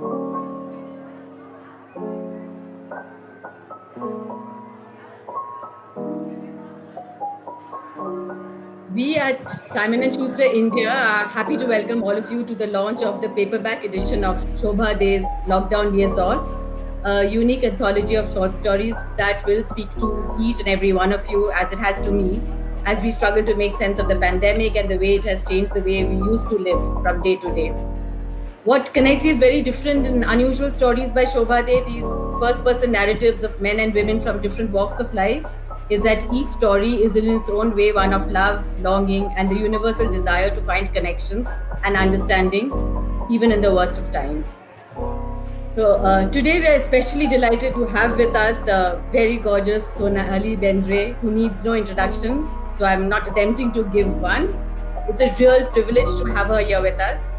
We at Simon and Schuster India are happy to welcome all of you to the launch of the paperback edition of Shobha De's Lockdown Liaisons, a unique anthology of short stories that will speak to each and every one of you as it has to me as we struggle to make sense of the pandemic and the way it has changed the way we used to live from day to day. What connects is very different and unusual stories by Shobha De, these first person narratives of men and women from different walks of life, is that each story is in its own way one of love, longing, and the universal desire to find connections and understanding, even in the worst of times. So today we are especially delighted to have with us the very gorgeous Sonali Bendre, who needs no introduction. So I'm not attempting to give one. It's a real privilege to have her here with us.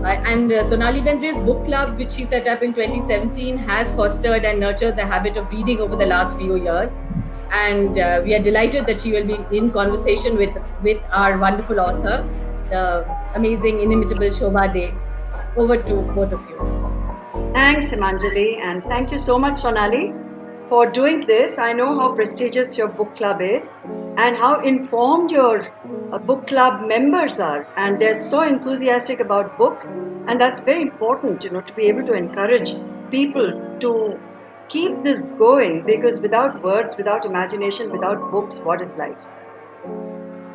And Sonali Bendre's book club, which she set up in 2017, has fostered and nurtured the habit of reading over the last few years. And we are delighted that she will be in conversation with our wonderful author, the amazing, inimitable Shobha De. Over to both of you. Thanks, Himanjali, and thank you so much, Sonali, for doing this. I know how prestigious your book club is and how informed your book club members are, and they're so enthusiastic about books, and that's very important, to be able to encourage people to keep this going, because without words, without imagination, without books, what is life?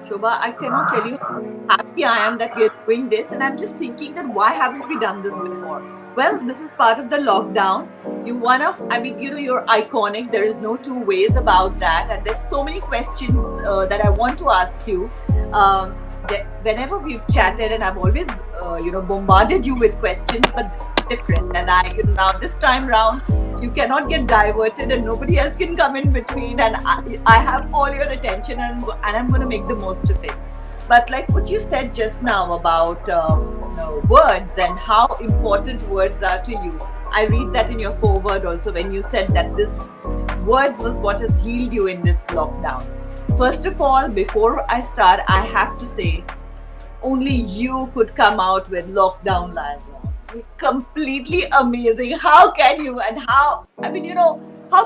Shobha, I cannot tell you how happy I am that we are doing this, and I'm just thinking that why haven't we done this before? Well, this is part of the lockdown. You're iconic. There is no two ways about that. And there's so many questions that I want to ask you. Whenever we've chatted, and I've always, bombarded you with questions, but different. And now this time round, you cannot get diverted, and nobody else can come in between. And I have all your attention, and I'm going to make the most of it. But like what you said just now about words and how important words are to you, I read that in your foreword also when you said that this words was what has healed you in this lockdown. First of all, before I start, I have to say, only you could come out with Lockdown Liaisons. Completely amazing. How can you? And how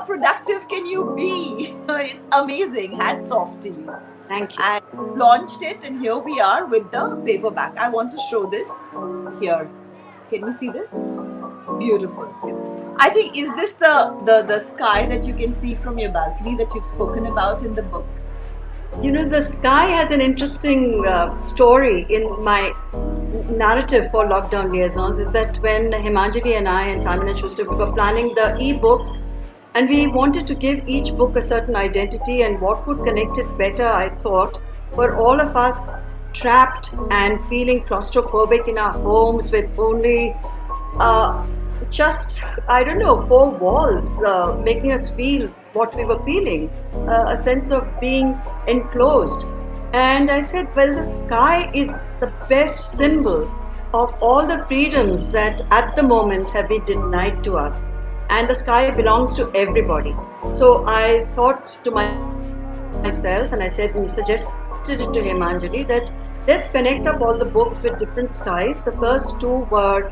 productive can you be? It's amazing. Hats off to you. Thank you. And launched it, and here we are with the paperback. I want to show this here. Can you see this? It's beautiful. I think, is this the sky that you can see from your balcony that you've spoken about in the book? The sky has an interesting story in my narrative for Lockdown Liaisons, is that when Himanjali and I and Simon & Schuster, we were planning the e-books, and we wanted to give each book a certain identity, and what would connect it better, I thought, were all of us trapped and feeling claustrophobic in our homes with only four walls making us feel what we were feeling, a sense of being enclosed. And I said, well, the sky is the best symbol of all the freedoms that at the moment have been denied to us. And the sky belongs to everybody. So I thought to myself, and I suggested it to Himanjali, that let's connect up all the books with different skies. The first two were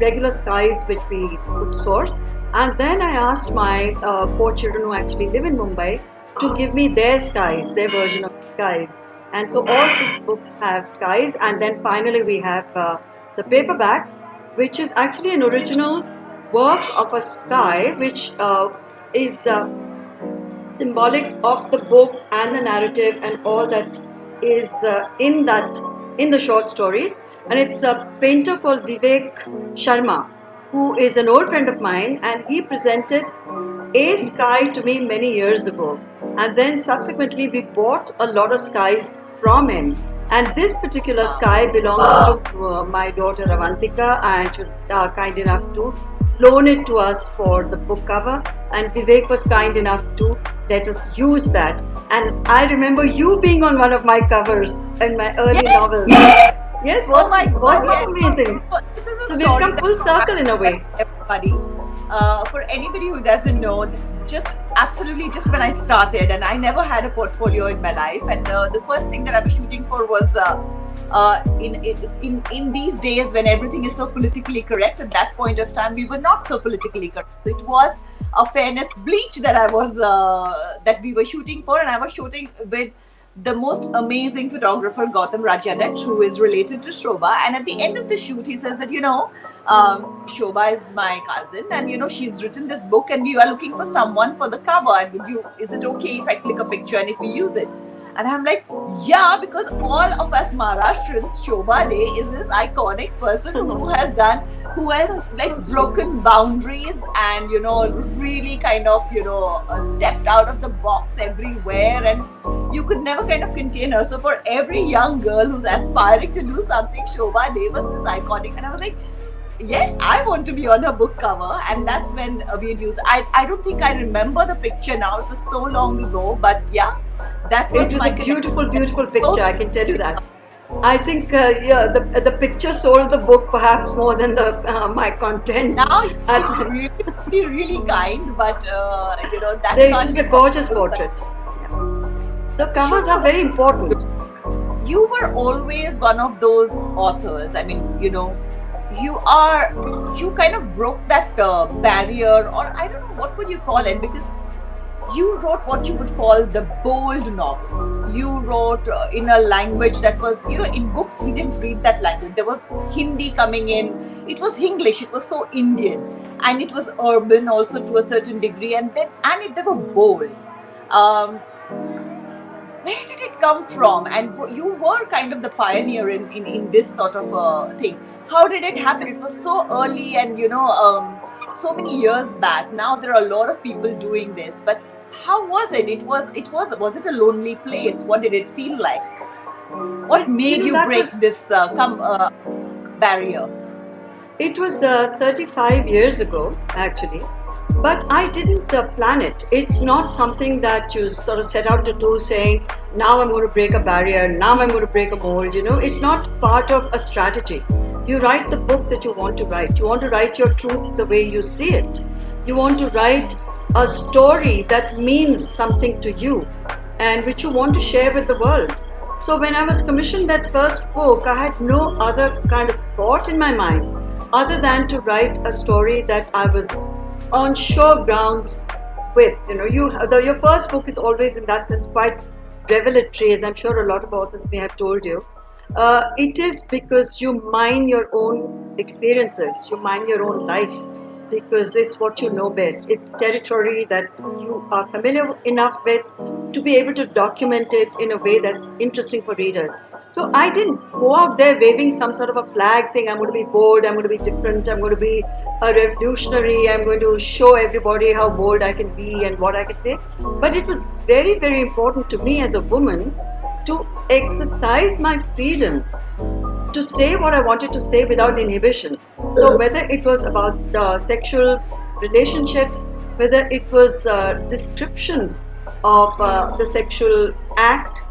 regular skies which we would source. And then I asked my 4 children who actually live in Mumbai to give me their skies, their version of skies. And so all 6 books have skies. And then finally we have the paperback, which is actually an original work of a sky, which is symbolic of the book and the narrative and all that is in the short stories. And it's a painter called Vivek Sharma, who is an old friend of mine, and he presented a sky to me many years ago. And then subsequently we bought a lot of skies from him. And this particular sky belongs to my daughter Avantika, and she was kind enough to loan it to us for the book cover, and Vivek was kind enough to let us use that. And I remember you being on one of my covers in my early novels. Yes, wasn't that amazing? This is So a we've story come full circle in a way. Everybody, for anybody who doesn't know, just when I started, and I never had a portfolio in my life, and the first thing that I was shooting for was in these days when everything is so politically correct. At that point of time, we were not so politically correct. It was a fairness bleach that I was that we were shooting for, and I was shooting with the most amazing photographer Gautam Rajyadach, who is related to Shobha. And at the end of the shoot, he says that, Shobha is my cousin, and she's written this book, and we are looking for someone for the cover. And is it okay if I click a picture and if we use it? And I'm like, yeah, because all of us Maharashtrians, Shobha De is this iconic person who has like broken boundaries and, really kind of, stepped out of the box everywhere, and you could never kind of contain her. So for every young girl who's aspiring to do something, Shobha De was this iconic. And I was like, yes, I want to be on her book cover. And that's when we had used, I don't think I remember the picture now. It was so long ago, but yeah. That was a beautiful, beautiful picture. I can tell you that. I think the picture sold the book perhaps more than my content. Now you're really kind, but that it's a gorgeous portrait. The covers are very important. You were always one of those authors. I mean, you kind of broke that barrier, or I don't know what would you call it, because you wrote what you would call the bold novels. You wrote in a language that was, in books we didn't read that language. There was Hindi coming in. It was English. It was so Indian, and it was urban also to a certain degree. And they were bold. Where did it come from? And you were kind of the pioneer in this sort of thing. How did it happen? It was so early, and so many years back. Now there are a lot of people doing this, but how was it? Was it a lonely place? What did it feel like? What made you break this barrier? It was 35 years ago, actually, but I didn't plan it. It's not something that you sort of set out to do, saying, now I'm going to break a barrier, now I'm going to break a mold. It's not part of a strategy. You write the book that you want to write. You want to write your truth the way you see it. You want to write a story that means something to you and which you want to share with the world. So when I was commissioned that first book, I had no other kind of thought in my mind other than to write a story that I was on sure grounds with. Your first book is always in that sense quite revelatory, as I'm sure a lot of authors may have told you. It is because you mine your own experiences, you mine your own life, because it's what you know best. It's territory that you are familiar enough with to be able to document it in a way that's interesting for readers. So I didn't go out there waving some sort of a flag saying I'm going to be bold, I'm going to be different, I'm going to be a revolutionary, I'm going to show everybody how bold I can be and what I can say. But it was very, very important to me as a woman to exercise my freedom to say what I wanted to say without inhibition. So whether it was about sexual relationships, whether it was descriptions of the sexual act,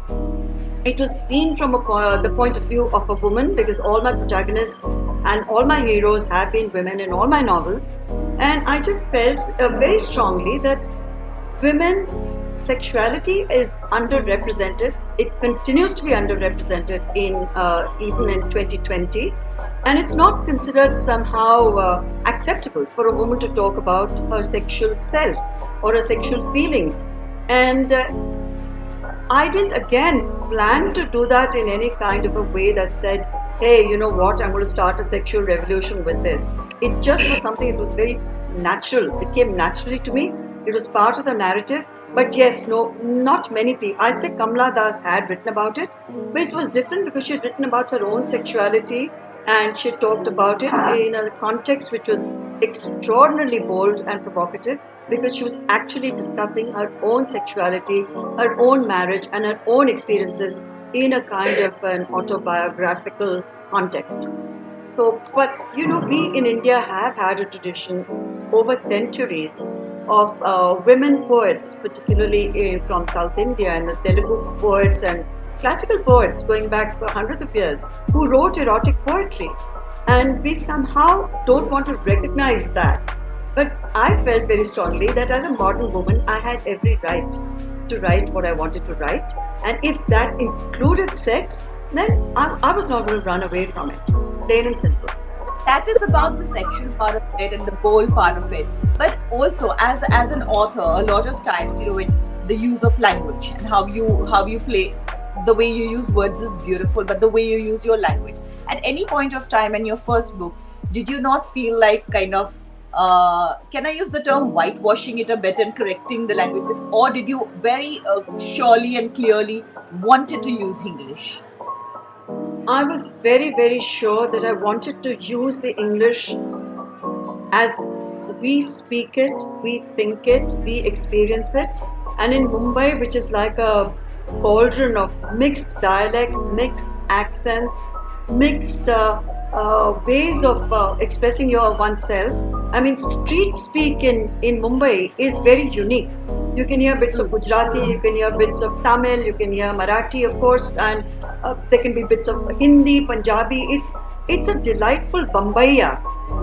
it was seen from the point of view of a woman, because all my protagonists and all my heroes have been women in all my novels. And I just felt very strongly that women's sexuality is underrepresented. It continues to be underrepresented even in 2020, and it's not considered somehow acceptable for a woman to talk about her sexual self or her sexual feelings. And I didn't again plan to do that in any kind of a way that said, hey, you know what, I'm going to start a sexual revolution with this. It just was something that was very natural. It came naturally to me. It was part of the narrative. But yes, no, not many people. I'd say Kamala Das had written about it, but it was different because she had written about her own sexuality, and she talked about it in a context which was extraordinarily bold and provocative, because she was actually discussing her own sexuality, her own marriage, and her own experiences in a kind of an autobiographical context. So, but we in India have had a tradition over centuries of women poets, particularly from South India, and the Telugu poets and classical poets going back for hundreds of years, who wrote erotic poetry. And we somehow don't want to recognize that. But I felt very strongly that as a modern woman, I had every right to write what I wanted to write. And if that included sex, then I was not going to run away from it. Plain and simple. That is about the sexual part of it and the bold part of it. But also, as an author, a lot of times, when the use of language and how you play, the way you use words is beautiful, but the way you use your language. At any point of time in your first book, did you not feel like kind of can I use the term whitewashing it a bit and correcting the language, or did you very surely and clearly wanted to use English? I was very, very sure that I wanted to use the English as we speak it, we think it, we experience it. And in Mumbai, which is like a cauldron of mixed dialects, mixed accents, mixed ways of expressing your oneself. I mean, street speak in Mumbai is very unique. You can hear bits of Gujarati, you can hear bits of Tamil, you can hear Marathi, of course, and there can be bits of Hindi, Punjabi. It's a delightful Bombaya,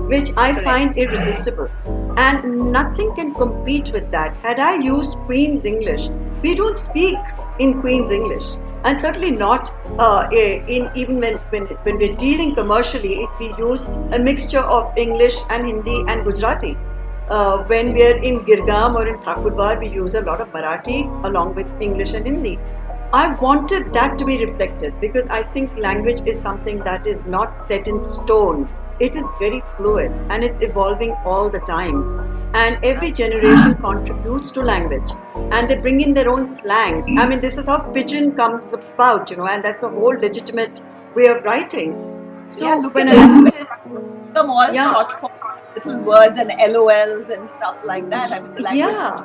which I find irresistible. And nothing can compete with that. Had I used Queen's English, we don't speak in Queen's English. And certainly not even when we're dealing commercially, if we use a mixture of English and Hindi and Gujarati. When we're in Girgam or in Thakurbar, we use a lot of Marathi along with English and Hindi. I wanted that to be reflected because I think language is something that is not set in stone. It is very fluid and it's evolving all the time. And every generation contributes to language and they bring in their own slang. I mean, this is how pidgin comes about, and that's a whole legitimate way of writing. So yeah, look when at that. Come all short form little words and LOLs and stuff like that. I mean, the language is.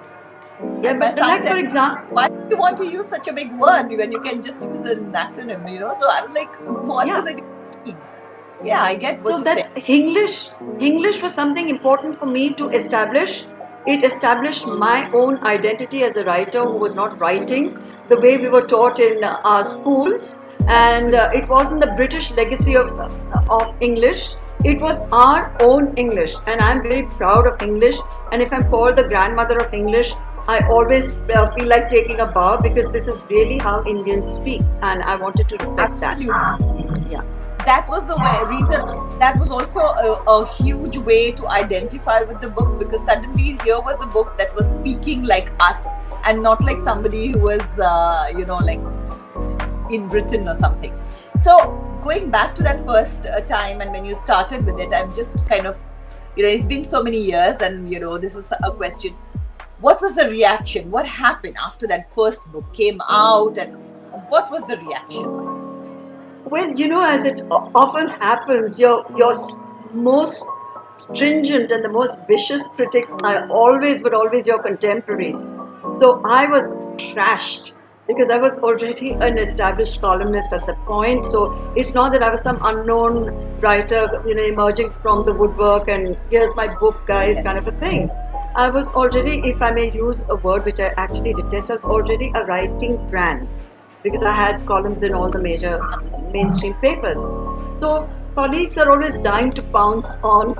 Yeah, but like for example, why do you want to use such a big word when you can just use an acronym? So I was like, what does it mean? Yeah, I get what you say. English was something important for me to establish. It established my own identity as a writer who was not writing the way we were taught in our schools, and it wasn't the British legacy of English. It was our own English, and I'm very proud of English. And if I'm called the grandmother of English, I always feel like taking a bow because this is really how Indians speak, and I wanted to reflect that. Yeah. That was the reason. That was also a huge way to identify with the book, because suddenly here was a book that was speaking like us and not like somebody who was, like in Britain or something. So going back to that first time and when you started with it, I'm just kind of, it's been so many years and, this is a question. What was the reaction? What happened after that first book came out, and what was the reaction? Well, as it often happens, your most stringent and the most vicious critics are always your contemporaries. So I was trashed because I was already an established columnist at that point. So it's not that I was some unknown writer, emerging from the woodwork and here's my book, guys, kind of a thing. I was already, if I may use a word which I actually detest, I was already a writing brand because I had columns in all the major mainstream papers. So colleagues are always dying to pounce on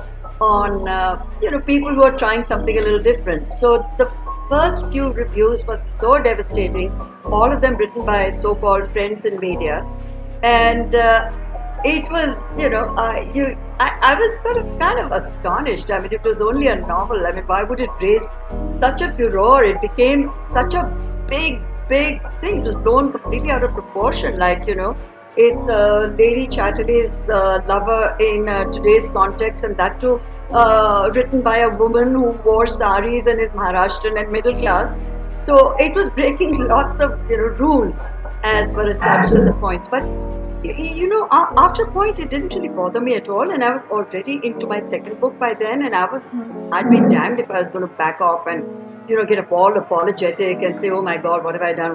people who are trying something a little different. So the first few reviews were so devastating, all of them written by so-called friends in media, and it was, I was sort of kind of astonished. I mean, it was only a novel. I mean, why would it raise such a furor? It became such a big thing. It was blown completely out of proportion. Like, it's Lady Chatterley's lover in today's context, and that too written by a woman who wore saris and is Maharashtrian and middle class. So it was breaking lots of rules as were established at the points. But after a point, it didn't really bother me at all, and I was already into my second book by then, and I'd be damned if I was going to back off and get all apologetic and say, oh my God, what have I done?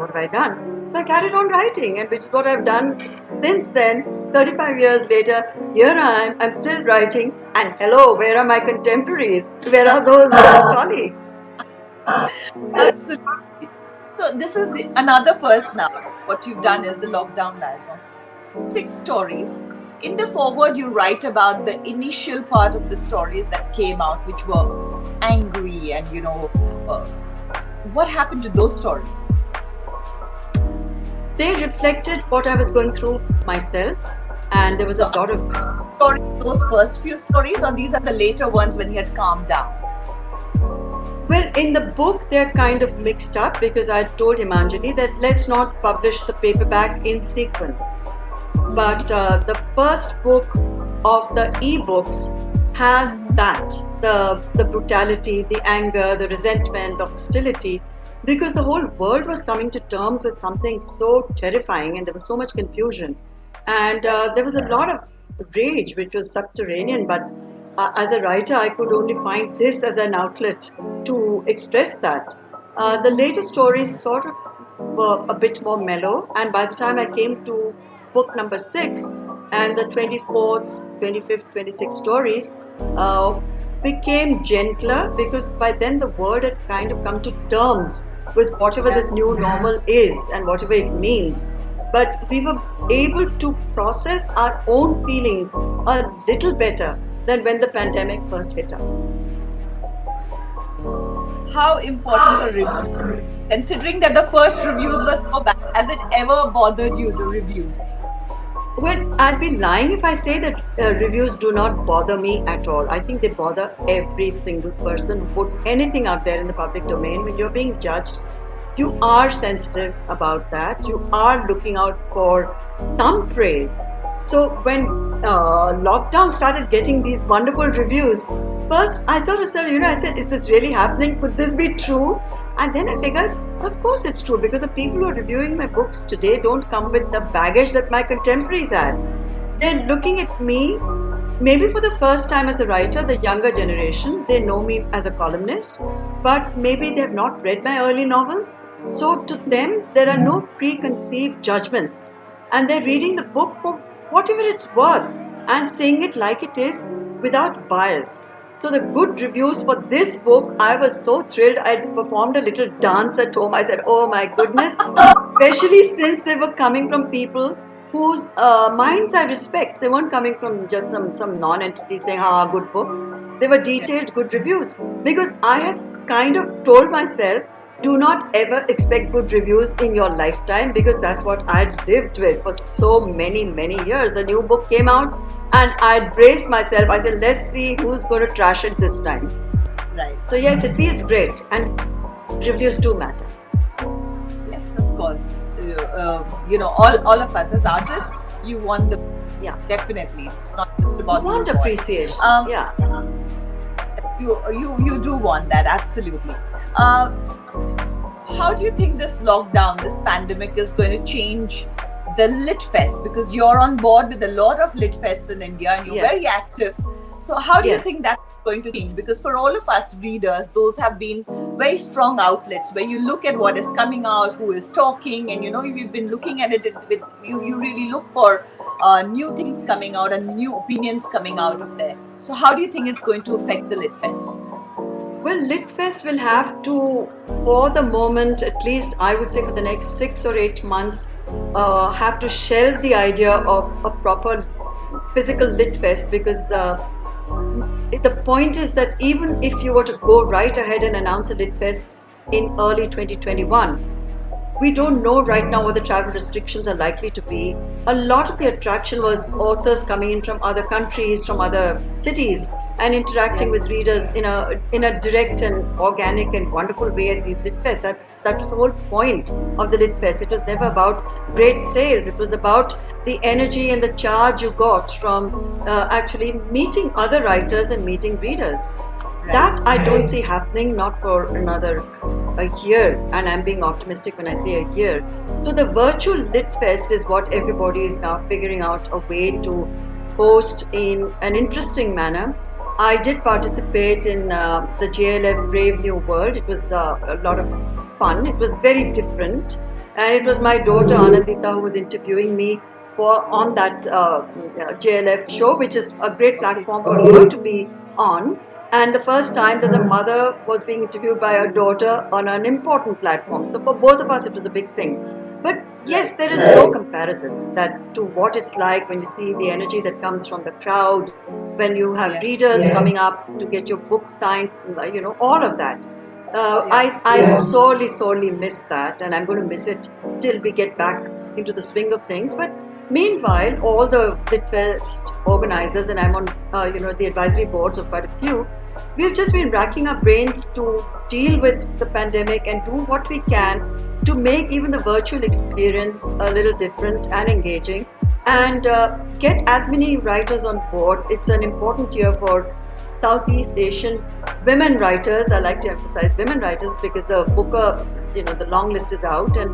So I carried on writing, and which is what I've done since then. 35 years later, here I am, I'm still writing, and hello, where are my contemporaries? Where are those colleagues? Absolutely. So this is another first now. What you've done is the Lockdown Liaisons. 6 stories. In the foreword, you write about the initial part of the stories that came out, which were angry and, what happened to those stories? they reflected what I was going through myself, and there was a lot of Those first few stories, or these are the later ones when you had calmed down? well, in the book, they're kind of mixed up because I told Himanjali that let's not publish the paperback in sequence. But the first book of the e-books has that the brutality, the anger, the resentment, the hostility, because the whole world was coming to terms with something so terrifying, and there was so much confusion, and there was a lot of rage which was subterranean. But as a writer, I could only find this as an outlet to express that. The later stories sort of were a bit more mellow, and by the time I came to book number 6 and the 24th, 25th, 26th stories became gentler, because by then the world had kind of come to terms with whatever this new normal is and whatever it means. But we were able to process our own feelings a little better than when the pandemic first hit us. How important a review? Considering that the first reviews were so bad, has it ever bothered you, the reviews? Well, I'd be lying if I say that reviews do not bother me at all. I think they bother every single person who puts anything out there in the public domain. When you're being judged, you are sensitive about that. You are looking out for some praise. So when lockdown started getting these wonderful reviews, first I sort of said, I said, is this really happening? Could this be true? And then I figured, of course it's true, because the people who are reviewing my books today don't come with the baggage that my contemporaries had. They're looking at me, maybe for the first time as a writer, the younger generation. They know me as a columnist, but maybe they have not read my early novels. So to them, there are no preconceived judgments. And they're reading the book for whatever it's worth and saying it like it is without bias. So the good reviews for this book, I was so thrilled. I performed a little dance at home. I said, oh my goodness, especially since they were coming from people whose minds I respect. They weren't coming from just some non-entity saying, good book. They were detailed, good reviews. Because I had kind of told myself, do not ever expect good reviews in your lifetime, because that's what I'd lived with for so many, many years. A new book came out and I braced myself. I said, let's see who's going to trash it this time. Right. So yes, it feels great, and reviews do matter. Yes, of course. All of us as artists, you want the definitely. It's not about You want appreciation. Yeah. You do want that, absolutely. How do you think this lockdown, this pandemic is going to change the Lit Fest? Because you're on board with a lot of Lit Fests in India and you're very active. So how do you think that's going to change? Because for all of us readers, those have been very strong outlets where you look at what is coming out, who is talking, and you've been looking at it with you really look for new things coming out and new opinions coming out of there. So how do you think it's going to affect the Lit Fest? Well, LitFest will have to, for the moment, at least I would say for the next 6 or 8 months, have to shelve the idea of a proper physical LitFest, because the point is that even if you were to go right ahead and announce a LitFest in early 2021, we don't know right now what the travel restrictions are likely to be. A lot of the attraction was authors coming in from other countries, from other cities, and interacting with readers in a direct and organic and wonderful way at these LitFests. That was the whole point of the LitFest. It was never about great sales. It was about the energy and the charge you got from actually meeting other writers and meeting readers. That I don't see happening, not for another a year, and I'm being optimistic when I say a year. So the virtual LitFest is what everybody is now figuring out a way to host in an interesting manner. I did participate in the JLF Brave New World. It was a lot of fun. It was very different, and it was my daughter Anandita who was interviewing me on that JLF show, which is a great platform for her to be on. And the first time that the mother was being interviewed by her daughter on an important platform. So for both of us, it was a big thing. But yes, there is no comparison to what it's like when you see the energy that comes from the crowd, when you have readers coming up to get your book signed, all of that. I sorely miss that, and I'm going to miss it till we get back into the swing of things. But meanwhile, all the LitFest organizers, and I'm on the advisory boards of quite a few, we've just been racking our brains to deal with the pandemic and do what we can to make even the virtual experience a little different and engaging, and get as many writers on board. It's an important year for Southeast Asian women writers. I like to emphasize women writers because the Booker, the long list is out, and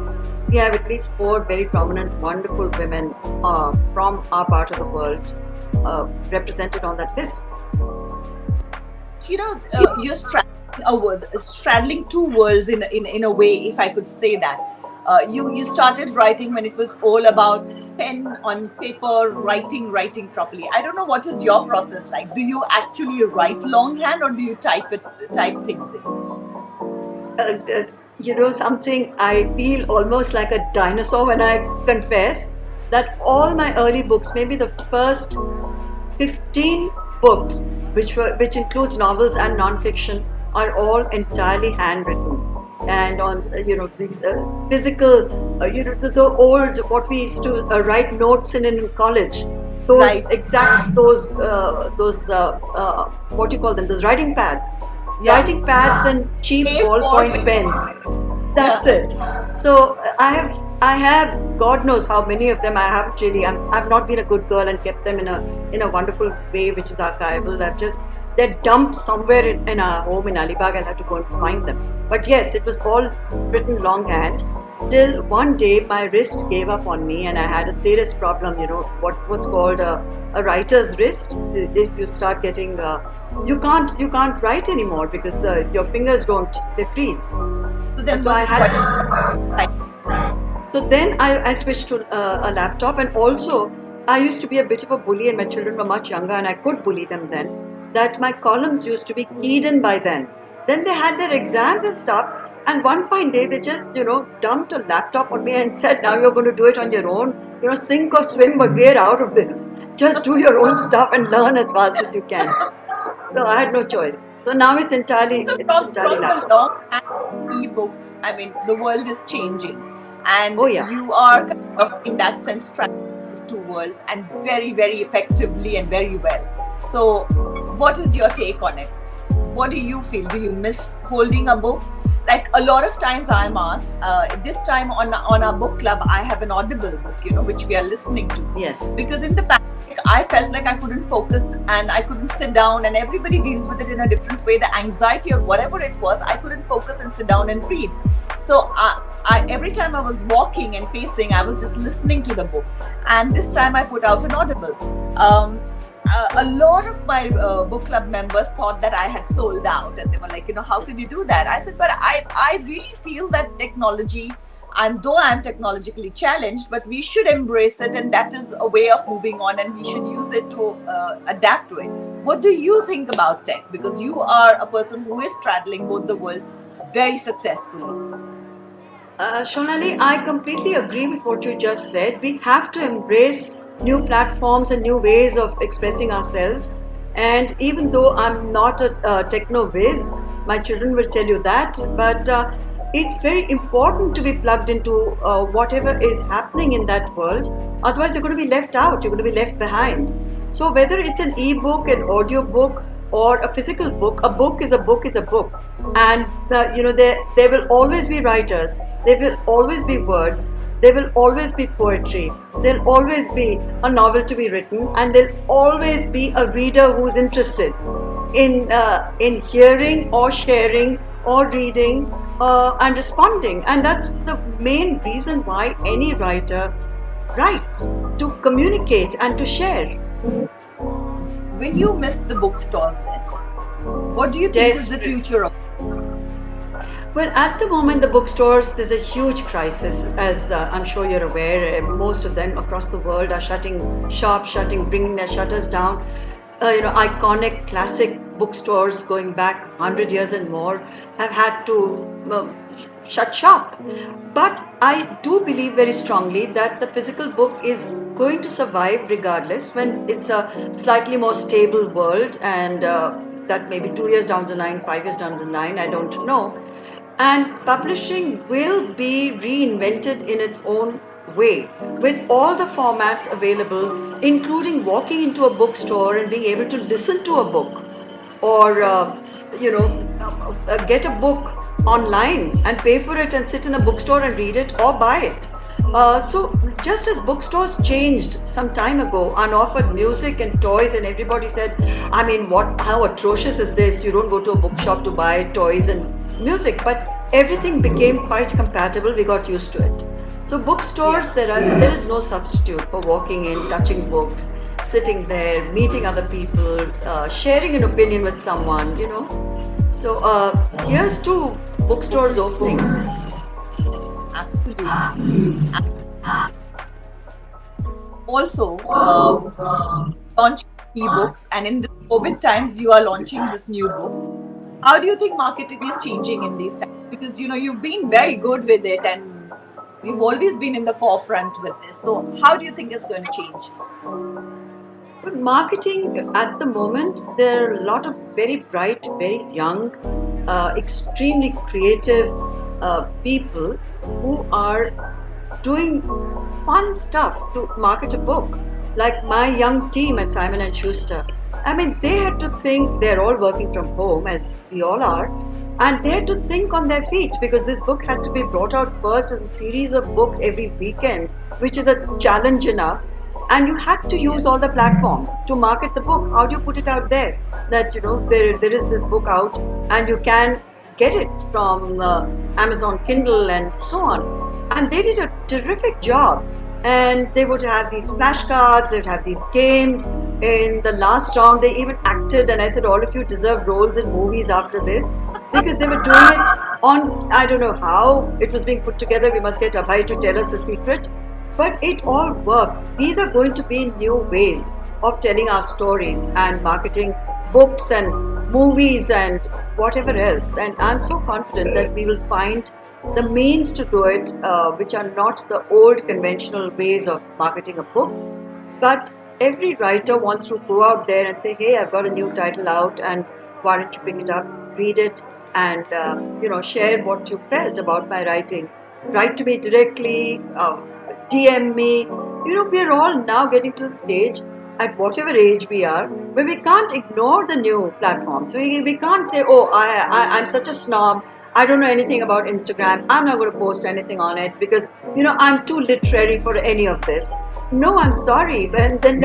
we have at least 4 very prominent, wonderful women from our part of the world represented on that list. You're straddling 2 worlds in a way, if I could say that. You started writing when it was all about pen on paper, writing properly. I don't know, what is your process like? Do you actually write longhand, or do you type things in? Something, I feel almost like a dinosaur when I confess that all my early books, maybe the first 15 books, which includes novels and non-fiction, are all entirely handwritten. And on these physical, the old, what we used to write notes in college, those Right. exact those what do you call them? Those writing pads, Yeah. writing pads and cheap A4 ballpoint pens. That's it. So I have God knows how many of them. I haven't really. I've not been a good girl and kept them in a wonderful way, which is archival. They're dumped somewhere in our home in Alibag. I'll have to go and find them. But yes, it was all written longhand. Till one day my wrist gave up on me, and I had a serious problem. What's called a writer's wrist. If you start getting, you can't write anymore because your fingers they freeze. So then So I had. So then I switched to a laptop, and also I used to be a bit of a bully, and my children were much younger, and I could bully them then. That my columns used to be keyed in by then. Then they had their exams and stuff, and one fine day they just dumped a laptop on me and said, "Now you're going to do it on your own. Sink or swim, but we're out of this. Just do your own stuff and learn as fast as you can." So I had no choice. So now it's entirely So from the laptop. long and e-books, I mean, the world is changing, and Oh, yeah. you are kind of, in that sense, traveling these 2 worlds, and very, very effectively and very well. So, what is your take on it? What do you feel? Do you miss holding a book? Like, a lot of times I'm asked, this time on our book club, I have an Audible book, which we are listening to. Yeah. Because in the pandemic, I felt like I couldn't focus and I couldn't sit down, and everybody deals with it in a different way. The anxiety or whatever it was, I couldn't focus and sit down and read. So every time I was walking and pacing, I was just listening to the book. And this time I put out an Audible. A lot of my book club members thought that I had sold out, and they were like, how can you do that? I said, but I really feel that technology, though I'm technologically challenged, but we should embrace it, and that is a way of moving on, and we should use it to adapt to it. What do you think about tech? Because you are a person who is straddling both the worlds very successfully. Shonali, I completely agree with what you just said. We have to embrace new platforms and new ways of expressing ourselves. And even though I'm not a techno whiz, my children will tell you that, but it's very important to be plugged into whatever is happening in that world. Otherwise, you're going to be left out, you're going to be left behind. So whether it's an e-book, an audio book, or a physical book, a book is a book is a book. And there will always be writers, there will always be words, there will always be poetry, there'll always be a novel to be written, and there'll always be a reader who's interested in hearing or sharing or reading and responding. And that's the main reason why any writer writes, to communicate and to share. Will you miss the bookstores then? What do you think is the Desperate. future of? Well, at the moment, the bookstores, there's a huge crisis, as I'm sure you're aware. Most of them across the world are shutting, bringing their shutters down. Iconic, classic bookstores going back 100 years and more have had to shut shop. But I do believe very strongly that the physical book is going to survive regardless, when it's a slightly more stable world, and that maybe 2 years down the line, 5 years down the line, I don't know. And publishing will be reinvented in its own way with all the formats available, including walking into a bookstore and being able to listen to a book or get a book online and pay for it and sit in a bookstore and read it or buy it. So just as bookstores changed some time ago and offered music and toys, and everybody said, I mean, how atrocious is this? You don't go to a bookshop to buy toys and music, but everything became quite compatible. We got used to it. So bookstores, there is no substitute for walking in, touching books, sitting there, meeting other people, sharing an opinion with someone, So here's to bookstores opening. Absolutely. Also, launching ebooks, and in the COVID times, you are launching this new book. How do you think marketing is changing in these times? Because you've been very good with it, and you've always been in the forefront with this. So, how do you think it's going to change? But marketing at the moment, there are a lot of very bright, very young, extremely creative people who are doing fun stuff to market a book. Like my young team at Simon & Schuster. I mean, they had to think, they're all working from home, as we all are, and they had to think on their feet because this book had to be brought out first as a series of books every weekend, which is a challenge enough. And you had to use all the platforms to market the book. How do you put it out there? That, there is this book out and you can get it from Amazon Kindle and so on. And they did a terrific job. And they would have these flashcards, they would have these games. In the last round, they even acted, and I said, all of you deserve roles in movies after this, because they were doing it on, I don't know how it was being put together. We must get Abhay to tell us the secret. But it all works. These are going to be new ways of telling our stories and marketing books and movies and whatever else. And I'm so confident that we will find the means to do it, which are not the old conventional ways of marketing a book. But every writer wants to go out there and say, hey, I've got a new title out, and why don't you pick it up, read it, and share what you felt about my writing. Write to me directly, DM me. We're all now getting to the stage at whatever age we are where we can't ignore the new platforms. We can't say, oh, I'm such a snob. I don't know anything about Instagram. I'm not going to post anything on it because, I'm too literary for any of this. No, I'm sorry. But then,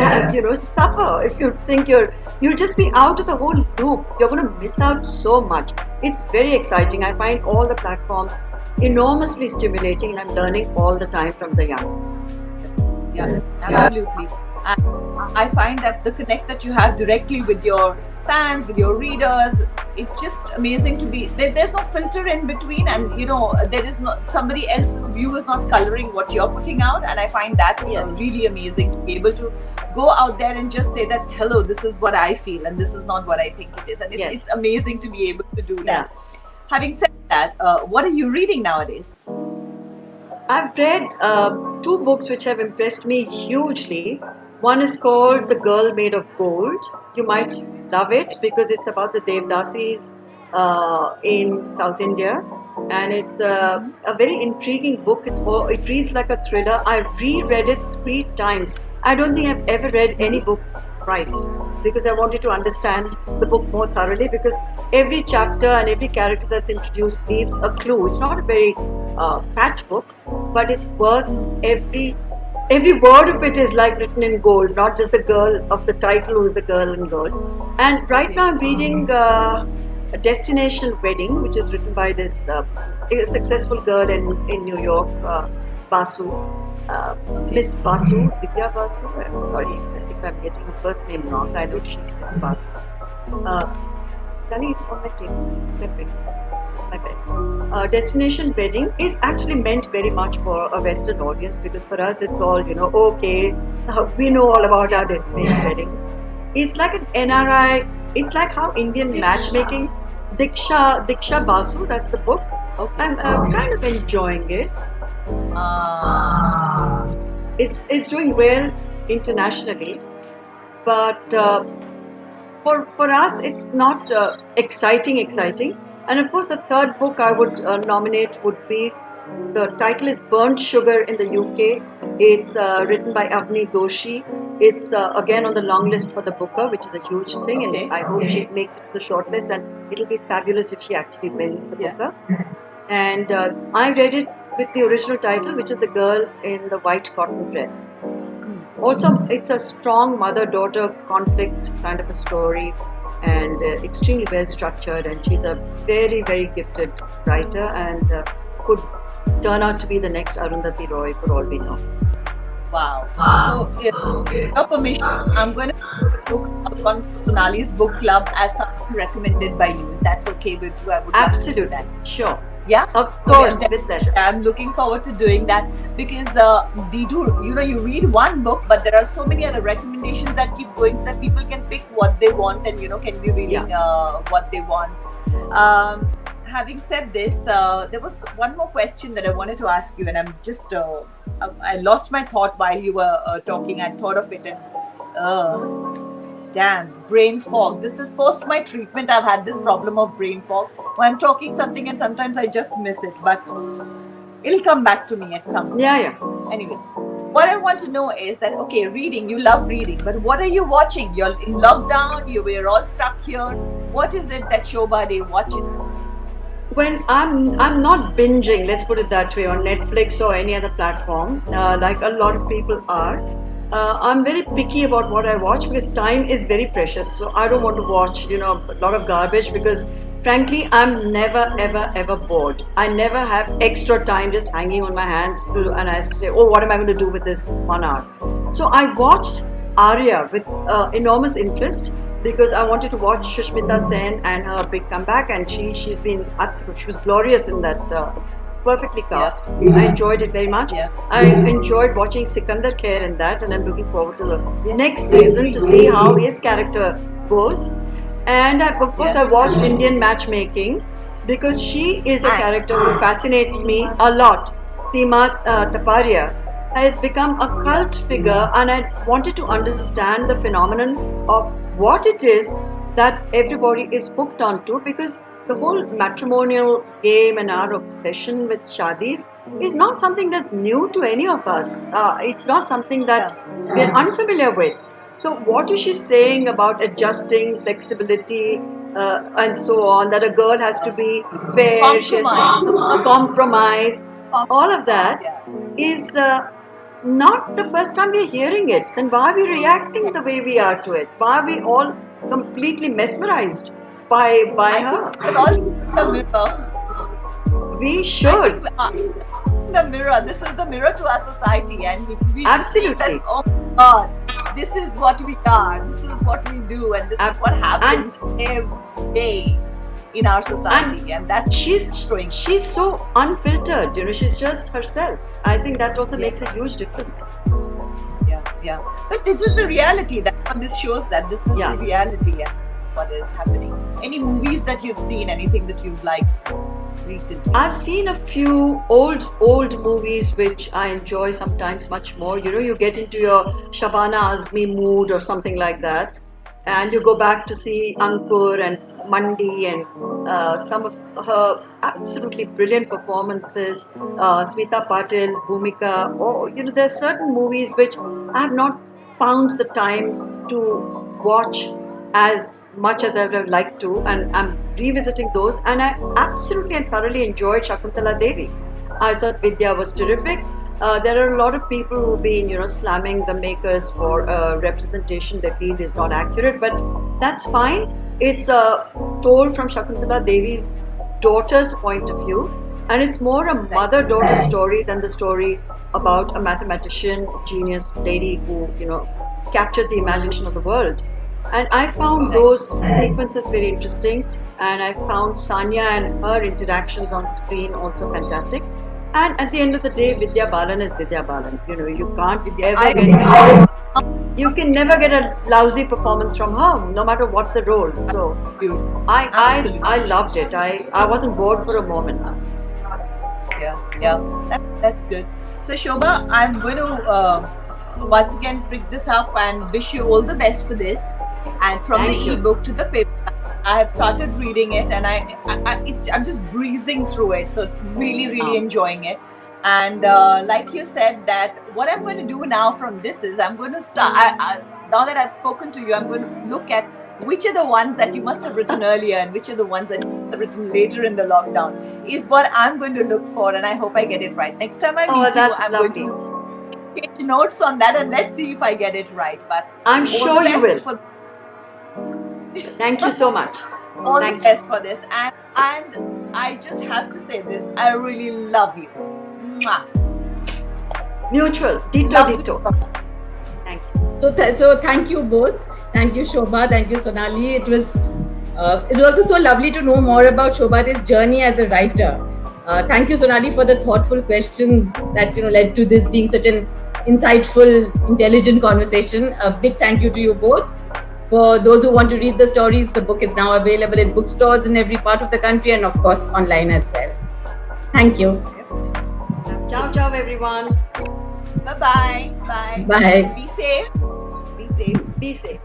suffer. If you think you'll just be out of the whole loop. You're going to miss out so much. It's very exciting. I find all the platforms enormously stimulating, and I'm learning all the time from the young. Yeah, absolutely. I find that the connect that you have directly with your fans, with your readers, it's just amazing to be there's no filter in between, and there is no somebody else's view is not coloring what you're putting out, and I find that really amazing to be able to go out there and just say that, hello, this is what I feel and this is not what I think it is, and it's amazing to be able to do that. Having said that, what are you reading nowadays? I've read 2 books which have impressed me hugely. One is called The Girl Made of Gold. You might love it because it's about the Devdasis in South India. And it's a very intriguing book. It reads like a thriller. I reread it 3 times. I don't think I've ever read any book twice because I wanted to understand the book more thoroughly, because every chapter and every character that's introduced leaves a clue. It's not a very fat book, but it's worth every word of it is like written in gold, not just the girl of the title who's the girl in gold. And right now I'm reading A Destination Wedding, which is written by this successful girl in New York, Basu, Miss Basu, Vidya Basu. I'm sorry if I'm getting her first name wrong. I know she's Miss Basu. It's on my table. My bed. Destination Wedding is actually meant very much for a Western audience, because for us it's all, okay, we know all about our destination weddings. It's like an NRI, it's like how Indian matchmaking, Diksha Basu, that's the book. Okay. I'm kind of enjoying it. It's doing well internationally, but for us it's not exciting. And of course, the third book I would nominate would be The title is Burnt Sugar in the UK. It's written by Avni Doshi. It's again on the long list for the Booker, which is a huge thing, Okay. and I hope she makes it to the shortlist. And it'll be fabulous if she actually wins the Yeah. Booker. And I read it with the original title, which is The Girl in the White Cotton Dress. Also, it's a strong mother-daughter conflict kind of a story, and extremely well structured. And she's a very, very gifted writer, and could turn out to be the next Arundhati Roy for all we know. Wow. So, with your permission, I'm going to book on Sonali's book club as something recommended by you. If that's okay with you, I would love to do Absolutely, that. sure. Yeah. Of course, Okay. with pleasure. I'm looking forward to doing that because we do, you read one book, but there are so many other recommendations that keep going so that people can pick what they want and, can be reading what they want. Having said this, there was one more question that I wanted to ask you, and I'm just, I lost my thought while you were talking. I thought of it and, damn, brain fog. This is post my treatment. I've had this problem of brain fog. I'm talking something and sometimes I just miss it, but it'll come back to me at some point. Yeah. Anyway, what I want to know is that, okay, reading, you love reading, but what are you watching? You're in lockdown, we're all stuck here. What is it that Shobha De watches? When I'm not binging, let's put it that way, on Netflix or any other platform, like a lot of people are. I'm very picky about what I watch because time is very precious. So I don't want to watch, a lot of garbage because, frankly, I'm never, ever bored. I never have extra time just hanging on my hands and I have to say, oh, what am I going to do with this 1 hour? So I watched Arya with enormous interest because I wanted to watch Shushmita Sen and her big comeback, and she's been absolute. She was glorious in that. Perfectly cast. Yeah. I enjoyed it very much. Yeah. I enjoyed watching Sikandar Khair in that, and I'm looking forward to the next season to see how his character goes. And of course, I watched Indian Matchmaking because she is a character who fascinates me a lot. Seema Taparia has become a cult figure, and I wanted to understand the phenomenon of what it is that everybody is hooked onto, because the whole matrimonial game and our obsession with shadis is not something that's new to any of us. It's not something that we're unfamiliar with. So what is she saying about adjusting, flexibility, and so on, that a girl has to be fair, she has to compromise, all of that is not the first time we're hearing it. Then why are we reacting the way we are to it? Why are we all completely mesmerized by her? But all the mirror. We should. The mirror. This is the mirror to our society, and we just see Absolutely. that, oh God, this is what we are. This is what we do, and this is what happens every day in our society, and that's showing. She's so unfiltered. She's just herself. I think that also makes a huge difference. Yeah. But this is the reality. This shows that this is the reality and what is happening. Any movies that you've seen? Anything that you've liked recently? I've seen a few old movies which I enjoy sometimes much more. You get into your Shabana Azmi mood or something like that, and you go back to see Ankur and Mandi and some of her absolutely brilliant performances, Smita Patil, Bhumika. There's certain movies which I have not found the time to watch as much as I would have liked to, and I'm revisiting those, and I absolutely and thoroughly enjoyed Shakuntala Devi. I thought Vidya was terrific. There are a lot of people who've been, slamming the makers for representation they feel is not accurate, but that's fine. It's told from Shakuntala Devi's daughter's point of view, and it's more a mother-daughter story than the story about a mathematician, genius lady who, captured the imagination of the world. And I found those sequences very interesting, and I found Sanya and her interactions on screen also fantastic. And at the end of the day, Vidya Balan is Vidya Balan. You can't you can never get a lousy performance from her, no matter what the role. So I loved it. I wasn't bored for a moment. Yeah. That's good. So Shobha, I'm going to once again pick this up and wish you all the best for this. And from the ebook to the paper, I have started reading it, and I'm just breezing through it. So really enjoying it. And like you said, that what I'm going to do now from this is I'm going to start. Now that I've spoken to you, I'm going to look at which are the ones that you must have written earlier and which are the ones that you have written later in the lockdown is what I'm going to look for, and I hope I get it right. Next time I meet you, I'm going to take notes on that, and let's see if I get it right. But I'm sure you will. Thank you so much. All the best for this. And I just have to say this, I really love you. Mwah. Mutual. Ditto. Thank you. So thank you both. Thank you, Shobha. Thank you, Sonali. It was also so lovely to know more about Shobha's journey as a writer. Thank you, Sonali, for the thoughtful questions that led to this being such an insightful, intelligent conversation. A big thank you to you both. For those who want to read the stories, the book is now available in bookstores in every part of the country and, of course, online as well. Thank you. Ciao, everyone. Bye-bye. Bye. Bye. Be safe. Be safe. Be safe.